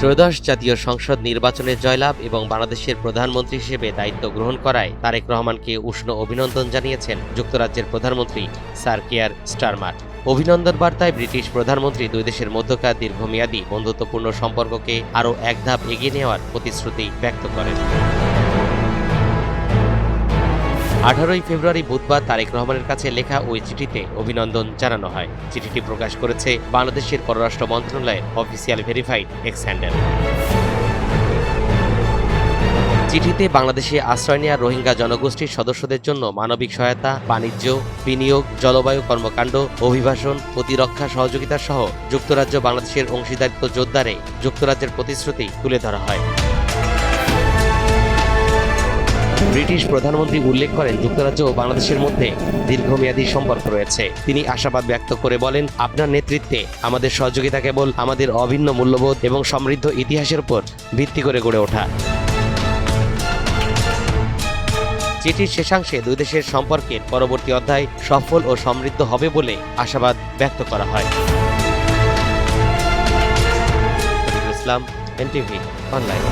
ত্রয়োদশ জাতীয় সংসদ নির্বাচনে জয়লাভ এবং বাংলাদেশের প্রধানমন্ত্রী হিসেবে দায়িত্ব গ্রহণ করায় তারেক রহমানকে উষ্ণ অভিনন্দন জানিয়েছেন যুক্তরাজ্যের প্রধানমন্ত্রী স্যার কিয়ার স্টারমার। অভিনন্দন বার্তায় ব্রিটিশ প্রধানমন্ত্রী দুই দেশের মধ্যকার দীর্ঘমেয়াদী বন্ধুত্বপূর্ণ সম্পর্ককে আরও এক ধাপ এগিয়ে নেওয়ার প্রতিশ্রুতি ব্যক্ত করেন। 18 ফেব্রুয়ারি বুধবার তারেক রহমানের কাছে লেখা ওই চিঠিতে অভিনন্দন জানানো হয়। চিঠিটি প্রকাশ করেছে বাংলাদেশের পররাষ্ট্র মন্ত্রণালয়ের অফিসিয়াল ভেরিফাইড এক্স হ্যান্ডেল। চিঠিতে বাংলাদেশে আশ্রয় নেওয়া রোহিঙ্গা জনগোষ্ঠীর সদস্যদের জন্য মানবিক সহায়তা, বাণিজ্য, বিনিয়োগ, জলবায়ু কর্মকাণ্ড, অভিবাসন, প্রতিরক্ষা সহযোগিতা সহ যুক্তরাজ্য বাংলাদেশের অংশীদারিত্ব জোরদারে যুক্তরাজ্যের প্রতিশ্রুতি তুলে ধরা হয়। ব্রিটিশ প্রধানমন্ত্রী উল্লেখ করেন, যুক্তরাজ্য ও বাংলাদেশের মধ্যে দীর্ঘমেয়াদী সম্পর্ক রয়েছে। তিনি আশাবাদ ব্যক্ত করে বলেন, আপনার নেতৃত্বে আমাদের সহযোগিতা কেবল আমাদের অভিন্ন মূল্যবোধ এবং সমৃদ্ধ ইতিহাসের উপর ভিত্তি করে গড়ে ওঠা। চিঠির শেষাংশে দুই দেশের সম্পর্কের পরবর্তী অধ্যায় সফল ও সমৃদ্ধ হবে বলে আশাবাদ ব্যক্ত করা হয়। ইসলাম, এনটিভি অনলাইন।